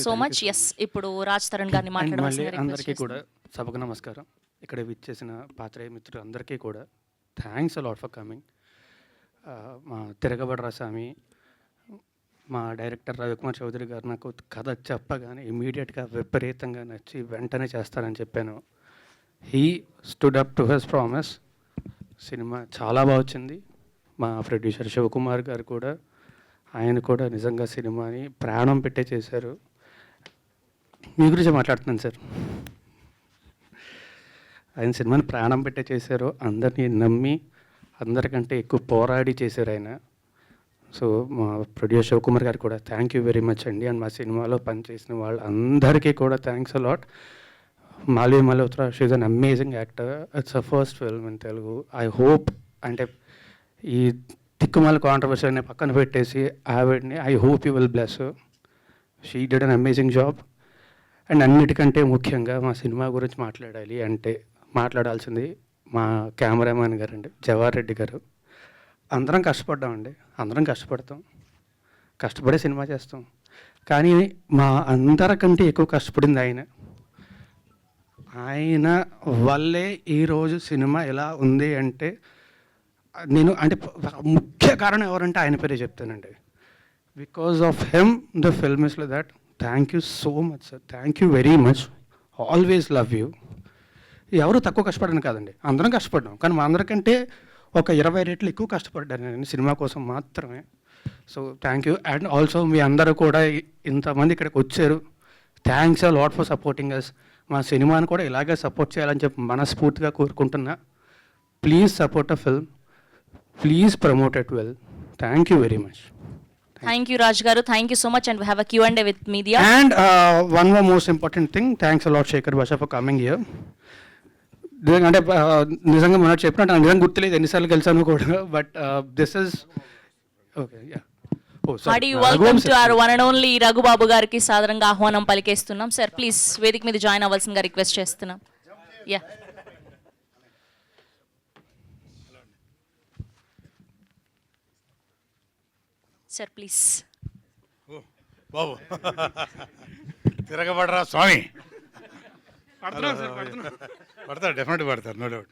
So much. Yes, ఇప్పుడు రాజ్ తరుణ్ గారిని మళ్ళీ మాట్లాడవలసిందిగా రిక్వెస్ట్ అందరికీ కూడా చేస్తున్నాను. సభకు నమస్కారం. ఇక్కడ విచ్చేసిన పాత్రేయ మిత్రులు అందరికీ కూడా థ్యాంక్స్ అలాట్ ఫర్ కమింగ్. మా తిరగబడరా స్వామి, మా డైరెక్టర్ రవికుమార్ చౌదరి గారు నాకు కథ చెప్పగానే ఇమీడియట్గా విపరీతంగా నచ్చి వెంటనే చేస్తానని చెప్పాను. He stood up to his promise. Cinema చాలా బాగా వచ్చింది. మా ప్రొడ్యూసర్ శివకుమార్ గారు కూడా, ఆయన కూడా నిజంగా సినిమాని ప్రాణం పెట్టే చేశారు. మీ గురించి మాట్లాడుతున్నాను సార్. ఆయన సినిమాని ప్రాణం పెట్టే చేశారు, అందరినీ నమ్మి అందరికంటే ఎక్కువ పోరాడి చేశారు ఆయన. సో మా ప్రొడ్యూసర్ శివకుమార్ గారు కూడా థ్యాంక్ యూ వెరీ మచ్ అండి. అండ్ మా సినిమాలో పనిచేసిన వాళ్ళందరికీ కూడా thanks a lot. Malvi Malhotra, she is an amazing actor. It's a first film in Telugu. I hope, అంటే ఈ తిక్కుమాల కాంట్రవర్సీ అనే పక్కన పెట్టేసి ఆవిడ్ని I hope you will bless. She did an amazing job. And అన్నిటికంటే ముఖ్యంగా మా సినిమా గురించి మాట్లాడాలి అంటే మాట్లాడాల్సింది మా కెమెరామ్యాన్ గారు అండి, జవహర్ రెడ్డి గారు. అందరం కష్టపడ్డామండి, అందరం కష్టపడతాం, కష్టపడే సినిమా చేస్తాం. కానీ మా అందరికంటే ఎక్కువ కష్టపడింది ఆయన. ఆయన వల్లే ఈరోజు సినిమా ఎలా ఉంది అంటే నేను అంటే ముఖ్య కారణం ఎవరంటే ఆయన పేరే చెప్తానండి. Because of him the film is like that. Thank you so much sir, thank you very much. Always love you. ఎవరు తక్కువ కష్టపడను కాదండి, అందరం కష్టపడ్డాం. కానీ మా అందరికంటే ఒక 20 రెట్లు ఎక్కువ కష్టపడ్డాను నేను సినిమా కోసం మాత్రమే. So thank you. And also మీ అందరూ కూడా ఇంతమంది ఇక్కడికి వచ్చారు. Thanks a lot for supporting us. మా సినిమాని కూడా ఇలాగే సపోర్ట్ చేయాలని చెప్పి మనస్ఫూర్తిగా కోరుకుంటున్నా. Please support a film, please promote it well. Thank you very much. Thank you Raj garu, thank you so much. And we have a Q&A with media. And one more most important thing, thanks a lot Shekhar Basha for coming here. అంటే నిజంగా మనం చెప్పినట్టు నాకు నిజంగా గుర్తులేదు ఎన్నిసార్లు కలిసాను కూడా. But this is okay. Yeah, hearty welcome to our one and only Raghubabu గారికి సాదరంగా ఆహ్వానం పలికేస్తున్నాం. సార్ ప్లీజ్ వేదిక మీద జాయిన్ అవ్వాల్సిందిగా రిక్వెస్ట్ చేస్తున్నాం. Yeah sir please. బాబు తిరగబడరా స్వామి. పడతారు, డెఫినెట్గా పడతారు, నో డౌట్.